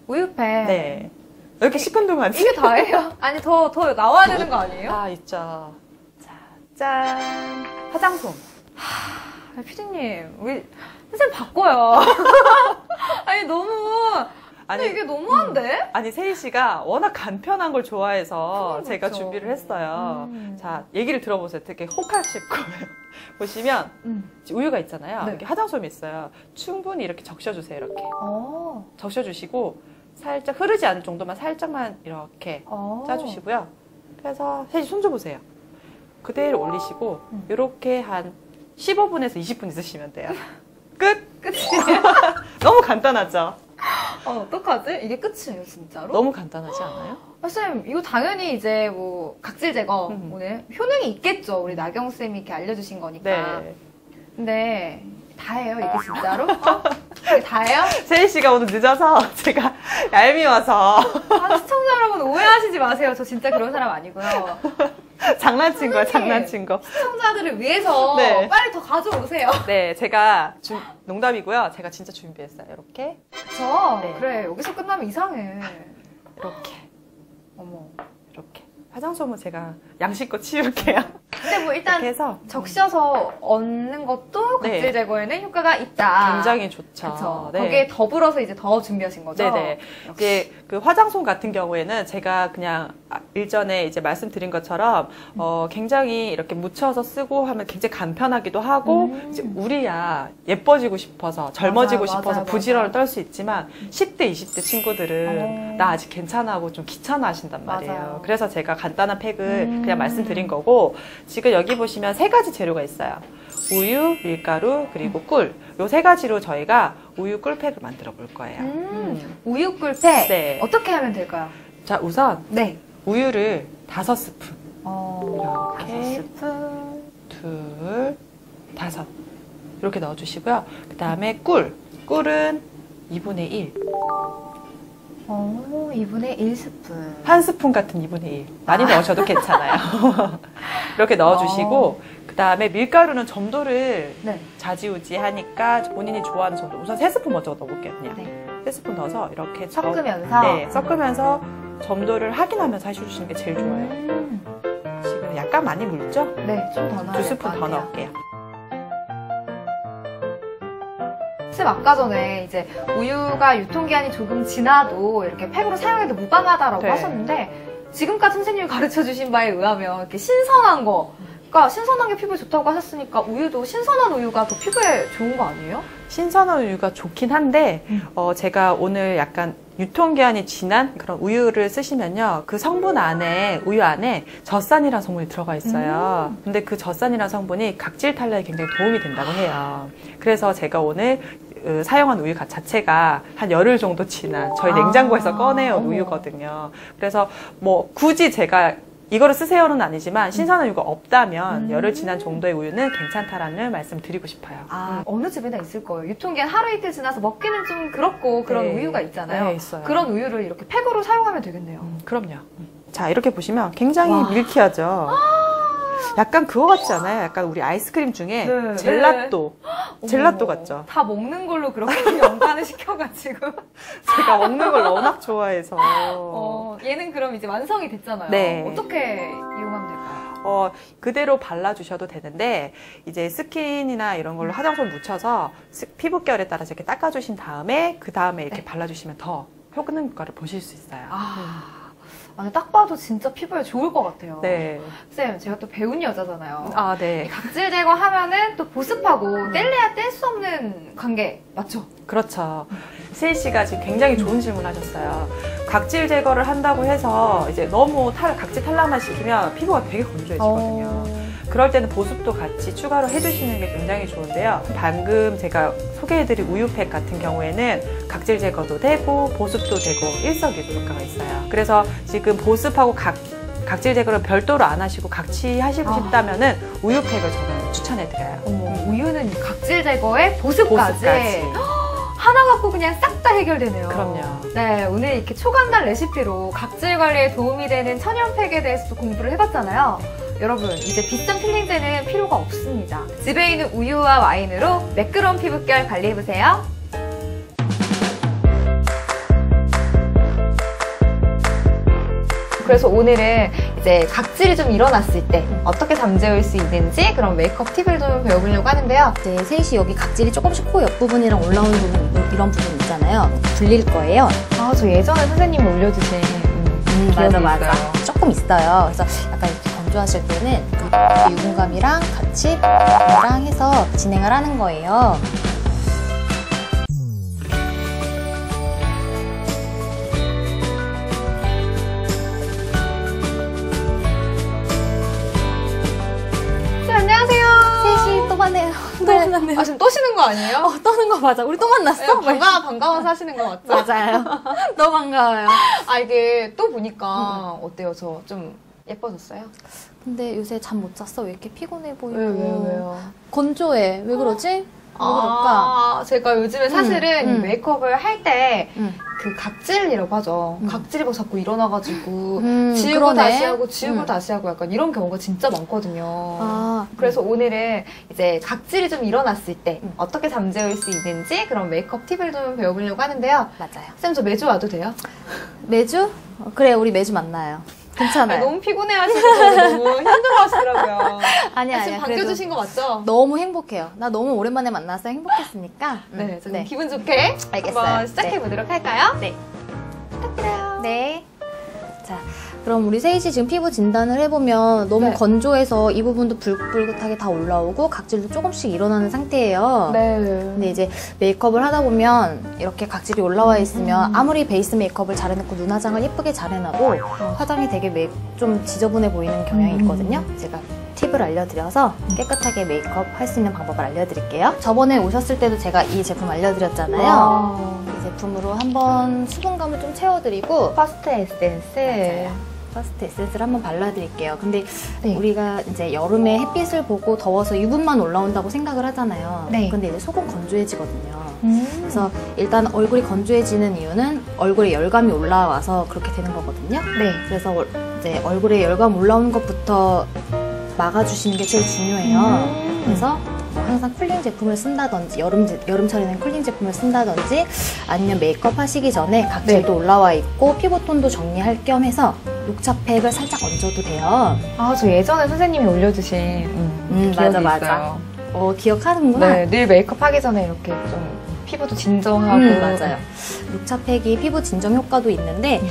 A: 우유팩.
C: 네. 왜 이렇게 시큰둥하지?
A: 이게 다예요? 아니, 더 나와야 되는 거 아니에요?
C: 있죠. 자, 짠. 화장솜.
A: 피디님, 우리 선생님 바꿔요. 아니, 너무. 근데 이게 너무한데?
C: 아니, 세희 씨가 워낙 간편한 걸 좋아해서 제가
A: 그렇죠.
C: 준비를 했어요. 자, 얘기를 들어보세요. 되게 혹하실 거예요. 보시면 우유가 있잖아요.
A: 네.
C: 이렇게 화장솜이 있어요. 충분히 이렇게 적셔주세요. 이렇게.
A: 어.
C: 적셔주시고 살짝 흐르지 않을 정도만 살짝만 이렇게 짜주시고요. 그래서 세희 씨 손 줘보세요. 그대로 올리시고 이렇게 한 15분에서 20분 있으시면 돼요. 끝!
A: 끝이에요?
C: 너무 간단하죠?
A: 어떡하지? 이게 끝이에요, 진짜로?
C: 너무 간단하지 않아요?
A: 쌤, 이거 당연히 이제 뭐 각질 제거 오늘 효능이 있겠죠. 우리 나경쌤이 이렇게 알려주신 거니까.
C: 네.
A: 근데 다예요, 이게 진짜로? 이게 다예요?
C: 세희 씨가 오늘 늦어서 제가 얄미워서
A: 시청자 여러분 오해하시지 마세요. 저 진짜 그런 사람 아니고요.
C: 장난친 거야,
A: 선생님.
C: 장난친 거.
A: 시청자들을 위해서
C: 네.
A: 빨리 더 가져오세요.
C: 네, 제가 농담이고요. 제가 진짜 준비했어요. 이렇게,
A: 그쵸?
C: 네.
A: 그래, 여기서 끝나면 이상해.
C: 이렇게,
A: 어머.
C: 이렇게. 화장솜은 제가 양심껏 치울게요.
A: 근데 뭐
C: 이렇게
A: 일단
C: 해서
A: 적셔서 얹는 것도 각질
C: 네.
A: 제거에는 효과가 있다.
C: 굉장히 좋죠.
A: 그쵸.
C: 네.
A: 거기에 더불어서 이제 더 준비하신 거죠?
C: 네네. 이제 그 화장솜 같은 경우에는 제가 그냥 일전에 이제 말씀드린 것처럼 굉장히 이렇게 묻혀서 쓰고 하면 굉장히 간편하기도 하고 이제 우리야 예뻐지고 싶어서 젊어지고
A: 맞아요,
C: 싶어서
A: 맞아요,
C: 부지런을
A: 맞아요.
C: 떨 수 있지만 10대, 20대 친구들은 나 아직 괜찮아 하고 좀 귀찮아 하신단 말이에요.
A: 맞아요.
C: 그래서 제가 간단한 팩을 그냥 말씀드린 거고 지금 여기 보시면 3가지 재료가 있어요. 우유, 밀가루, 그리고 꿀. 요 3가지로 저희가 우유 꿀팩을 만들어 볼 거예요.
A: 우유 꿀팩.
C: 네.
A: 어떻게 하면 될까요?
C: 자, 우선
A: 네.
C: 우유를 5스푼.
A: 이렇게.
C: 이렇게. 2, 5. 이렇게 넣어주시고요. 그 다음에 꿀. 꿀은 2분의 1.
A: 2분의 1스푼.
C: 한 스푼 같은 2분의 1. 많이 넣으셔도 괜찮아요. 이렇게 넣어주시고, 그 다음에 밀가루는 점도를
A: 네.
C: 좌지우지 하니까 본인이 좋아하는 정도. 우선 3스푼 먼저 넣어볼게요, 그냥.
A: 네.
C: 한 3스푼 넣어서 이렇게
A: 섞으면서?
C: 네, 섞으면서 점도를 확인하면서 해주시는 게 제일 좋아요. 지금 약간 많이 묽죠?
A: 네, 좀 더 넣어야
C: 2스푼 더 넣을게요.
A: 쌤, 아까 전에 이제 우유가 유통기한이 조금 지나도 이렇게 팩으로 사용해도 무방하다라고
C: 네.
A: 하셨는데, 지금까지 선생님이 가르쳐 주신 바에 의하면 이렇게 신선한 거, 그러니까 신선한 게 피부에 좋다고 하셨으니까 우유도 신선한 우유가 더 피부에 좋은 거 아니에요?
C: 신선한 우유가 좋긴 한데 제가 오늘 약간 유통기한이 지난 그런 우유를 쓰시면요, 그 성분 안에, 우유 안에 젖산이라는 성분이 들어가 있어요. 근데 그 젖산이라는 성분이 각질 탈락에 굉장히 도움이 된다고 해요. 그래서 제가 오늘 사용한 우유 자체가 한 열흘 정도 지난 저희 냉장고에서 꺼내온 우유거든요. 그래서 뭐 굳이 제가 이거를 쓰세요는 아니지만 신선한 우유가 없다면 열흘 지난 정도의 우유는 괜찮다라는 말씀 드리고 싶어요.
A: 어느 집에나 있을 거예요. 유통기한 하루 이틀 지나서 먹기는 좀 그렇고 그런
C: 네.
A: 우유가 있잖아요.
C: 네, 있어요.
A: 그런 우유를 이렇게 팩으로 사용하면 되겠네요.
C: 그럼요. 자, 이렇게 보시면 굉장히
A: 와.
C: 밀키하죠. 약간 그거 같지 않아요? 약간 우리 아이스크림 중에
A: 네,
C: 젤라또. 젤라또
A: 어머,
C: 같죠?
A: 다 먹는 걸로 그렇게 연관을 시켜가지고.
C: 제가 먹는 걸 워낙 좋아해서.
A: 얘는 그럼 이제 완성이 됐잖아요.
C: 네.
A: 어떻게 이용하면 될까요?
C: 그대로 발라주셔도 되는데, 이제 스킨이나 이런 걸로 화장솜 묻혀서 피부결에 따라서 이렇게 닦아주신 다음에, 그 다음에 이렇게
A: 네.
C: 발라주시면 더 효능 효과를 보실 수 있어요.
A: 아니, 딱 봐도 진짜 피부에 좋을 것 같아요.
C: 네.
A: 쌤, 제가 또 배운 여자잖아요.
C: 아, 네.
A: 각질 제거하면은 또 보습하고 뗄래야 뗄 수 없는 관계 맞죠?
C: 그렇죠. 세희 씨가 지금 굉장히 좋은 질문 하셨어요. 각질 제거를 한다고 해서 이제 너무 각질 탈락만 시키면 피부가 되게 건조해지거든요. 그럴 때는 보습도 같이 추가로 해주시는 게 굉장히 좋은데요. 방금 제가 소개해드린 우유팩 같은 경우에는 각질 제거도 되고 보습도 되고 일석이조 효과가 있어요. 그래서 지금 보습하고 각질 제거를 별도로 안 하시고 같이 하시고 싶다면은 우유팩을 저는 추천해드려요.
A: 우유는 이 각질 제거에 보습까지. 하나 갖고 그냥 싹 다 해결되네요.
C: 그럼요.
A: 네, 오늘 이렇게 초간단 레시피로 각질 관리에 도움이 되는 천연팩에 대해서도 공부를 해봤잖아요. 여러분, 이제 비싼 필링제는 필요가 없습니다. 집에 있는 우유와 와인으로 매끄러운 피부결 관리해보세요. 그래서 오늘은 이제 각질이 좀 일어났을 때 어떻게 잠재울 수 있는지 그런 메이크업 팁을 좀 배워보려고 하는데요.
D: 이제 셋이 여기 각질이 조금씩 코 옆부분이랑 올라오는 부분, 이런 부분 있잖아요. 불릴 거예요.
A: 저 예전에 선생님이 올려주신 기억이 있어요.
D: 조금 있어요. 그래서 약간 이렇게 건조하실 때는 그 유분감이랑 같이 이랑 해서 진행을 하는 거예요.
A: 안녕하세요.
D: 셋이 또 만나요. 또 만났네요.
A: 지금 또 쉬는 거 아니에요?
D: 떠는 거 맞아. 우리 또 만났어?
A: 반가워서 하시는 거 맞죠?
D: 맞아요. 너무 반가워요.
A: 이게 또 보니까 어때요? 저 좀 예뻐졌어요?
D: 근데 요새 잠 못 잤어. 왜 이렇게 피곤해 보이고.
A: 왜요?
D: 건조해. 왜 그러지? 왜 그럴까?
A: 제가 요즘에 사실은 메이크업을 할 때 그
D: 응.
A: 각질이라고 하죠. 각질이 막 자꾸 일어나가지고 지우고
D: 그러네.
A: 다시 하고 지우고 다시 하고 약간 이런 경우가 진짜 많거든요. 그래서 오늘은 이제 각질이 좀 일어났을 때 어떻게 잠재울 수 있는지 그런 메이크업 팁을 좀 배워보려고 하는데요.
D: 맞아요.
A: 쌤, 저 매주 와도 돼요?
D: 매주? 그래, 우리 매주 만나요. 괜찮아요.
A: 너무 피곤해하시고 너무 힘들어하시더라고요.
D: 아니야.
A: 지금 반겨주신 거 맞죠?
D: 너무 행복해요. 나 너무 오랜만에 만나서 행복했으니까.
A: 네, 지금 기분 좋게
D: 알겠어요.
A: 한번 시작해보도록 할까요?
D: 네.
A: 부탁드려요.
D: 네. 자, 그럼 우리 세희 씨 지금 피부 진단을 해보면 너무
A: 네.
D: 건조해서 이 부분도 불긋불긋하게 다 올라오고 각질도 조금씩 일어나는 상태예요.
A: 네.
D: 근데 이제 메이크업을 하다 보면 이렇게 각질이 올라와 있으면 아무리 베이스 메이크업을 잘 해놓고 눈 화장을 예쁘게 잘 해놔도 화장이 되게 좀 지저분해 보이는 경향이 있거든요. 제가 팁을 알려드려서 깨끗하게 메이크업 할 수 있는 방법을 알려드릴게요. 저번에 오셨을 때도 제가 이 제품 알려드렸잖아요. 이 제품으로 한번 수분감을 좀 채워드리고
A: 퍼스트 에센스.
D: 맞아요. 퍼스트 에센스를 한번 발라드릴게요. 근데
A: 네.
D: 우리가 이제 여름에 햇빛을 보고 더워서 유분만 올라온다고 생각을 하잖아요.
A: 네.
D: 근데 이제 속은 건조해지거든요. 그래서 일단 얼굴이 건조해지는 이유는 얼굴에 열감이 올라와서 그렇게 되는 거거든요.
A: 네.
D: 그래서 이제 얼굴에 열감 올라오는 것부터 막아주시는 게 제일 중요해요. 그래서 뭐 항상 쿨링 제품을 쓴다든지 여름철에는 쿨링 제품을 쓴다든지 아니면 메이크업 하시기 전에 각질도 올라와 있고 피부톤도 정리할 겸 해서 녹차팩을 살짝 얹어도 돼요.
A: 아, 저 예전에 선생님이 올려주신 기억이 있어요.
D: 기억하는구나.
A: 네, 늘 메이크업 하기 전에 이렇게 좀 피부도 진정하고.
D: 맞아요. 녹차팩이 피부 진정 효과도 있는데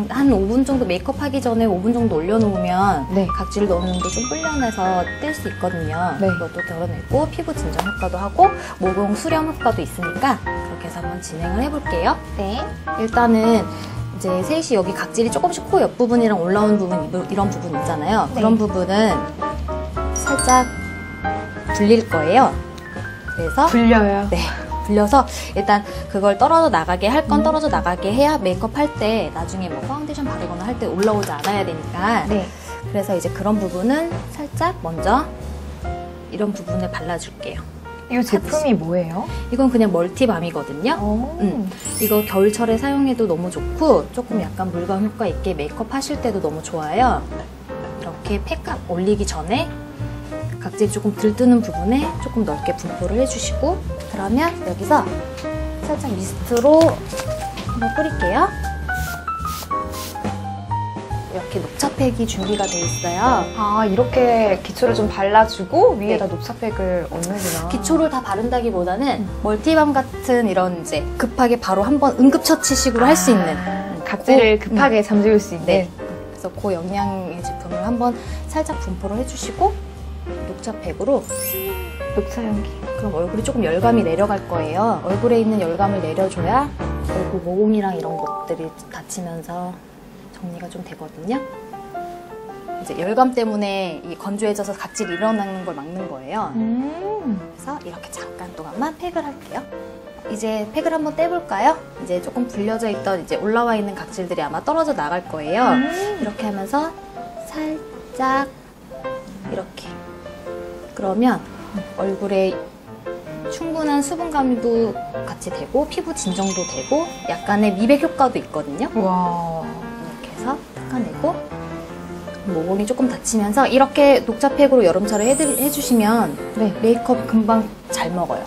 D: 한 5분 정도 메이크업 하기 전에 5분 정도 올려놓으면
A: 네.
D: 각질 어느 정도 좀 불려내서 뗄 수 있거든요.
A: 네.
D: 그것도 덜어내고 피부 진정 효과도 하고 모공 수렴 효과도 있으니까 그렇게 해서 한번 진행을 해볼게요.
A: 네.
D: 일단은 이제 셋이 여기 각질이 조금씩 코 옆부분이랑 올라오는 부분 이런 부분 있잖아요.
A: 네.
D: 그런 부분은 살짝 불릴 거예요. 그래서
A: 불려요.
D: 네. 불려서 일단 그걸 떨어져 나가게 할 건 떨어져 나가게 해야 메이크업 할 때 나중에 뭐 파운데이션 바르거나 할 때 올라오지 않아야 되니까
A: 네.
D: 그래서 이제 그런 부분은 살짝 먼저 이런 부분을 발라줄게요.
A: 이 제품이 뭐예요?
D: 이건 그냥 멀티밤이거든요. 이거 겨울철에 사용해도 너무 좋고 조금 약간 물광 효과 있게 메이크업 하실 때도 너무 좋아요. 이렇게 팩 올리기 전에 각질 조금 들뜨는 부분에 조금 넓게 분포를 해주시고 그러면 여기서 살짝 미스트로 한번 뿌릴게요. 이렇게 녹차팩이 준비가 되어 있어요.
A: 아, 이렇게 기초를 좀 발라주고 위에다 녹차팩을 얹는구나.
D: 기초를 다 바른다기보다는 멀티밤 같은 이런 이제 급하게 바로 한번 응급처치식으로 할 수 있는
A: 각질을 급하게 잠재울 수 있는.
D: 네. 그래서 그 영양의 제품을 한번 살짝 분포를 해주시고 녹차팩으로
A: 녹차 향기.
D: 그럼 얼굴이 조금 열감이 내려갈 거예요. 얼굴에 있는 열감을 내려줘야 얼굴 모공이랑 이런 것들이 닫히면서 정리가 좀 되거든요. 이제 열감 때문에 이 건조해져서 각질이 일어나는 걸 막는 거예요. 그래서 이렇게 잠깐 동안만 팩을 할게요. 이제 팩을 한번 떼볼까요? 이제 조금 불려져 있던 이제 올라와 있는 각질들이 아마 떨어져 나갈 거예요. 이렇게 하면서 살짝 이렇게. 그러면 얼굴에 충분한 수분감도 같이 되고 피부 진정도 되고 약간의 미백 효과도 있거든요.
A: 와.
D: 이렇게 해서 닦아내고 모공이 조금 닫히면서 이렇게 녹차팩으로 여름철에 해주시면
A: 네.
D: 메이크업 금방 잘 먹어요.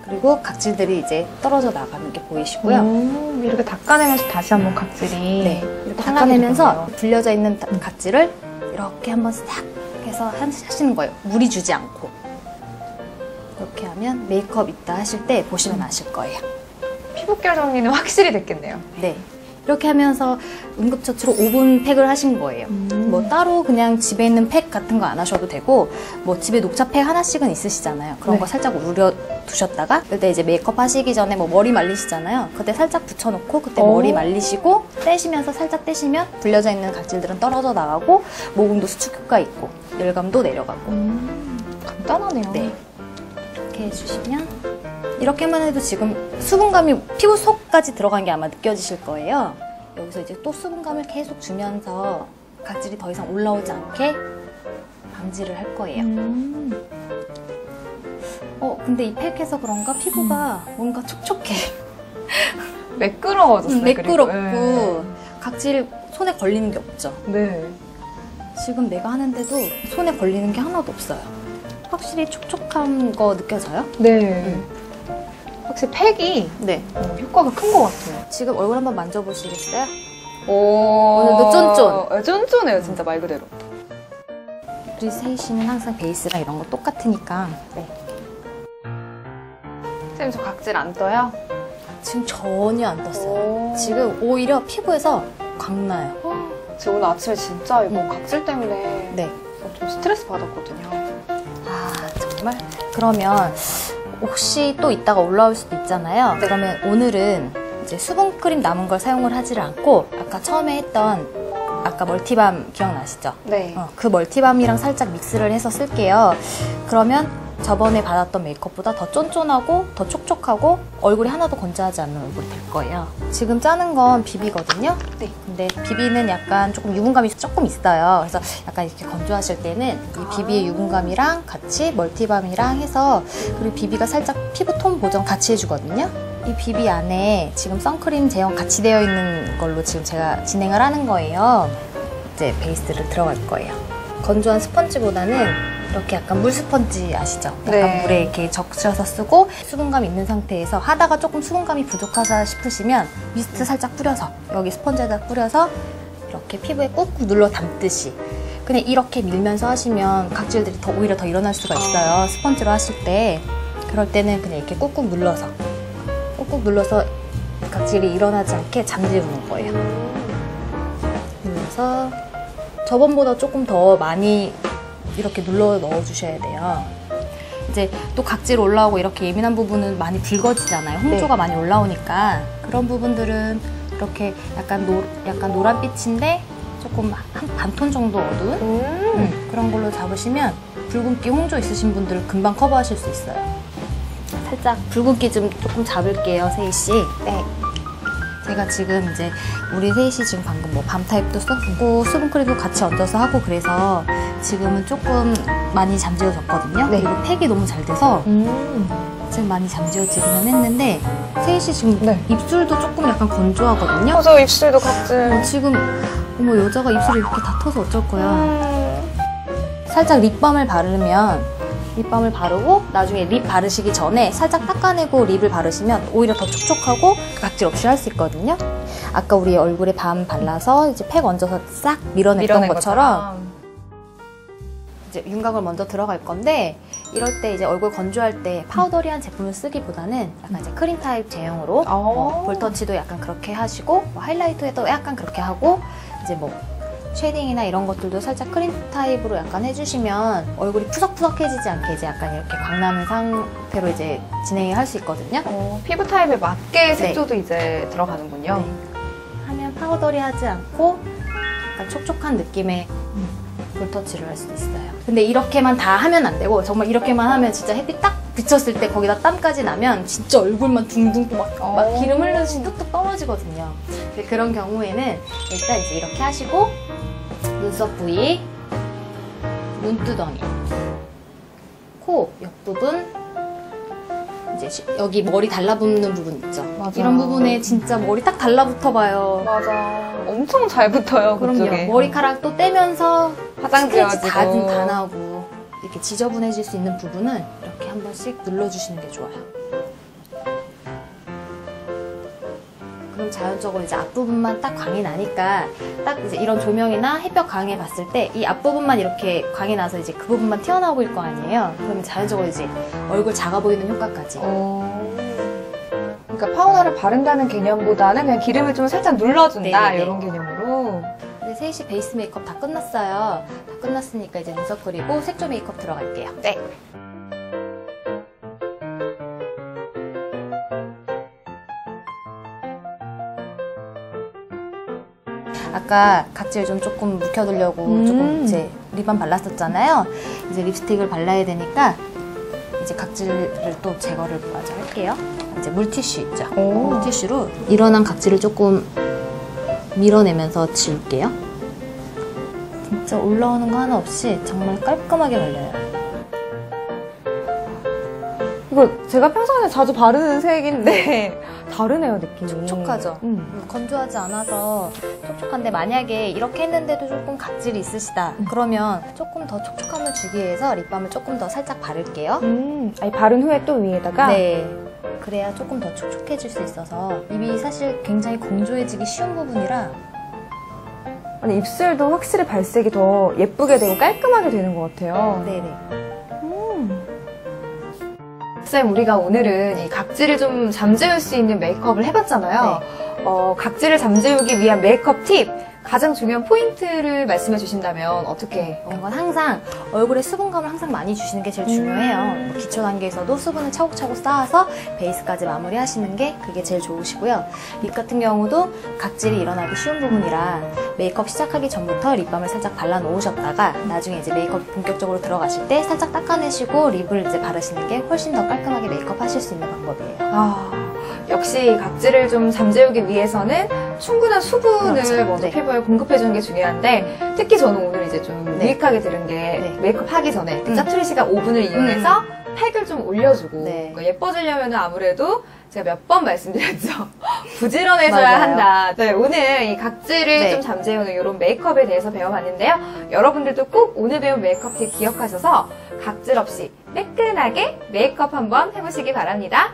D: 그리고 각질들이 이제 떨어져 나가는 게 보이시고요.
A: 이렇게 닦아내면서 다시 한번 각질이.
D: 네,
A: 상하게
D: 이렇게 닦아내면서
A: 되거든요.
D: 불려져 있는 각질을 이렇게 한번 싹 해서 하시는 거예요. 무리 주지 않고. 이렇게 하면 메이크업 있다 하실 때 보시면 아실 거예요.
A: 피부결 정리는 확실히 됐겠네요.
D: 네. 이렇게 하면서 응급처치로 5분 팩을 하신 거예요. 뭐 따로 그냥 집에 있는 팩 같은 거 안 하셔도 되고 뭐 집에 녹차팩 하나씩은 있으시잖아요. 그런
A: 네.
D: 거 살짝 우려 두셨다가 그때 이제 메이크업 하시기 전에 뭐 머리 말리시잖아요. 그때 살짝 붙여놓고 그때 머리 말리시고 떼시면서 살짝 떼시면 불려져 있는 각질들은 떨어져 나가고 모공도 수축 효과 있고 열감도 내려가고.
A: 간단하네요.
D: 네. 이렇게 해주시면 이렇게만 해도 지금 수분감이 피부 속까지 들어간 게 아마 느껴지실 거예요. 여기서 이제 또 수분감을 계속 주면서 각질이 더 이상 올라오지 않게 방지를 할 거예요. 근데 이 팩해서 그런가 피부가 뭔가 촉촉해.
A: 매끄러워졌어요.
D: 매끄럽고
A: 그리고.
D: 각질 손에 걸리는 게 없죠.
A: 네.
D: 지금 내가 하는데도 손에 걸리는 게 하나도 없어요. 확실히 촉촉한 거 느껴져요?
A: 네. 확실히 팩이
D: 네.
A: 효과가 큰 것 같아요.
D: 지금 얼굴 한번 만져보시겠어요?
A: 오늘도
D: 쫀쫀.
A: 쫀쫀해요, 진짜 말 그대로.
D: 우리 셋이는 항상 베이스랑 이런 거 똑같으니까. 네.
A: 선생님, 저 각질 안 떠요?
D: 지금 전혀 안 떴어요.
A: 오.
D: 지금 오히려 피부에서 광나요.
A: 저 오늘 아침에 진짜 이거 각질 때문에
D: 네.
A: 좀 스트레스 받았거든요.
D: 아, 정말? 그러면 혹시 또 이따가 올라올 수도 있잖아요.
A: 네.
D: 그러면 오늘은 이제 수분크림 남은 걸 사용을 하지를 않고 아까 처음에 했던 아까 멀티밤 기억나시죠?
A: 네.
D: 그 멀티밤이랑 살짝 믹스를 해서 쓸게요. 그러면 저번에 받았던 메이크업보다 더 쫀쫀하고 더 촉촉하고 얼굴이 하나도 건조하지 않는 얼굴이 될 거예요. 지금 짜는 건 비비거든요.
A: 네.
D: 근데 비비는 약간 조금 유분감이 조금 있어요. 그래서 약간 이렇게 건조하실 때는 이 비비의 유분감이랑 같이 멀티밤이랑 해서 그리고 비비가 살짝 피부톤 보정 같이 해주거든요. 이 비비 안에 지금 선크림 제형 같이 되어 있는 걸로 지금 제가 진행을 하는 거예요. 이제 베이스를 들어갈 거예요. 건조한 스펀지보다는 이렇게 약간 물 스펀지 아시죠? 약간
A: 네.
D: 물에 이렇게 적셔서 쓰고 수분감 있는 상태에서 하다가 조금 수분감이 부족하다 싶으시면 미스트 살짝 뿌려서 여기 스펀지에다 뿌려서 이렇게 피부에 꾹꾹 눌러 담듯이 그냥 이렇게 밀면서 하시면 각질들이 오히려 더 일어날 수가 있어요. 스펀지로 하실 때 그럴 때는 그냥 이렇게 꾹꾹 눌러서 각질이 일어나지 않게 잠재우는 거예요. 눌러서 저번보다 조금 더 많이 이렇게 눌러 넣어주셔야 돼요. 이제 또 각질 올라오고 이렇게 예민한 부분은 많이 붉어지잖아요. 홍조가 많이 올라오니까 그런 부분들은 이렇게 약간 노란빛인데 조금 한 반톤 정도 어두운 그런 걸로 잡으시면 붉은기 홍조 있으신 분들 금방 커버하실 수 있어요. 살짝 붉은기 좀 조금 잡을게요, 세희 씨.
A: 네.
D: 제가 지금 이제 우리 세희 씨 지금 방금 뭐 밤 타입도 썼고 수분크림도 같이 얹어서 하고 그래서 지금은 조금 많이 잠재워졌거든요.
A: 네.
D: 그리고 팩이 너무 잘 돼서 지금 많이 잠재워지기는 했는데 세희 씨 지금
A: 네.
D: 입술도 조금 약간 건조하거든요.
A: 저 입술도 각질.
D: 지금 어머 여자가 입술이 이렇게 다 터서 어쩔 거야. 살짝 립밤을 바르고 나중에 립 바르시기 전에 살짝 닦아내고 립을 바르시면 오히려 더 촉촉하고 각질 없이 할 수 있거든요. 아까 우리 얼굴에 밤 발라서 이제 팩 얹어서 싹 밀어냈던 것처럼 이제 윤곽을 먼저 들어갈 건데 이럴 때 이제 얼굴 건조할 때 파우더리한 제품을 쓰기보다는 약간 이제 크림 타입 제형으로 볼터치도 약간 그렇게 하시고 뭐 하이라이터에도 약간 그렇게 하고 이제 뭐 쉐딩이나 이런 것들도 살짝 크림 타입으로 약간 해주시면 얼굴이 푸석푸석해지지 않게 이제 약간 이렇게 광나는 상태로 이제 진행을 할 수 있거든요.
A: 피부 타입에 맞게 색조도 이제 들어가는군요.
D: 네. 하면 파우더리하지 않고 약간 촉촉한 느낌의 볼터치를 할 수도 있어요. 근데 이렇게만 다 하면 안 되고 정말 이렇게만 하면 진짜 햇빛 딱 비쳤을 때 거기다 땀까지 나면 진짜 얼굴만 둥둥 또 막 기름 흘리듯이 뚝뚝 떨어지거든요. 근데 그런 경우에는 일단 이제 이렇게 하시고 눈썹 부위, 눈두덩이, 코 옆부분, 이제 여기 머리 달라붙는 부분 있죠.
A: 맞아.
D: 이런 부분에 진짜 머리 딱 달라붙어 봐요.
A: 맞아. 엄청 잘 붙어요,
D: 그럼요.
A: 그쪽에.
D: 머리카락 또 떼면서
A: 화장
D: 스크래치
A: 지워지고.
D: 다 나고 이렇게 지저분해질 수 있는 부분은 이렇게 한 번씩 눌러주시는 게 좋아요. 그럼 자연적으로 이제 앞부분만 딱 광이 나니까 딱 이제 이런 조명이나 햇볕 강에 봤을 때 이 앞부분만 이렇게 광이 나서 이제 그 부분만 튀어나오고 있을 거 아니에요. 그러면 자연적으로 이제 얼굴 작아 보이는 효과까지.
A: 그러니까 파우더를 바른다는 개념보다는 그냥 기름을 좀 살짝 눌러준다
D: 네네네.
A: 이런 개념으로.
D: 근데 세희 씨 베이스 메이크업 다 끝났어요. 다 끝났으니까 이제 눈썹 그리고 색조 메이크업 들어갈게요.
A: 네.
D: 아까 각질 좀 조금 묵혀두려고 조금 이제 립밤 발랐었잖아요. 이제 립스틱을 발라야 되니까 이제 각질을 또 제거를 먼저 할게요. 이제 물티슈 있죠. 물티슈로 일어난 각질을 조금 밀어내면서 지울게요. 진짜 올라오는 거 하나 없이 정말 깔끔하게 발려요.
A: 이거 제가 평소에 자주 바르는 색인데 다르네요, 느낌이.
D: 촉촉하죠? 건조하지 않아서 촉촉한데 만약에 이렇게 했는데도 조금 각질이 있으시다 그러면 조금 더 촉촉함을 주기 위해서 립밤을 조금 더 살짝 바를게요.
A: 아니, 바른 후에 또 위에다가.
D: 네, 그래야 조금 더 촉촉해질 수 있어서 입이 사실 굉장히 건조해지기 쉬운 부분이라
A: 아니, 입술도 확실히 발색이 더 예쁘게 되고 깔끔하게 되는 것 같아요.
D: 네네.
A: 쌤, 우리가 오늘은 이 각질을 좀 잠재울 수 있는 메이크업을 해봤잖아요. 각질을 잠재우기 위한 메이크업 팁, 가장 중요한 포인트를 말씀해 주신다면 어떻게?
D: 이건 항상 얼굴에 수분감을 항상 많이 주시는 게 제일 중요해요. 뭐 기초 단계에서도 수분을 차곡차곡 쌓아서 베이스까지 마무리하시는 게 그게 제일 좋으시고요. 립 같은 경우도 각질이 일어나기 쉬운 부분이라 메이크업 시작하기 전부터 립밤을 살짝 발라 놓으셨다가 나중에 이제 메이크업 본격적으로 들어가실 때 살짝 닦아내시고 립을 이제 바르시는 게 훨씬 더 깔끔하게 메이크업 하실 수 있는 방법이에요.
A: 역시 각질을 좀 잠재우기 위해서는 충분한 수분을
D: 그렇죠.
A: 먼저
D: 네.
A: 피부에 공급해주는 게 중요한데 특히 저는 오늘 이제 좀 유익하게 들은 게
D: 네.
A: 메이크업 하기 전에 짜투리 시간 5분을 이용해서 팩을 좀 올려주고
D: 네.
A: 그러니까 예뻐지려면 아무래도 제가 몇 번 말씀드렸죠. 부지런해져야
D: 맞아요.
A: 한다. 네, 오늘 이 각질을
D: 네.
A: 좀 잠재우는 이런 메이크업에 대해서 배워봤는데요. 여러분들도 꼭 오늘 배운 메이크업 팁 기억하셔서 각질 없이 매끈하게 메이크업 한번 해보시기 바랍니다.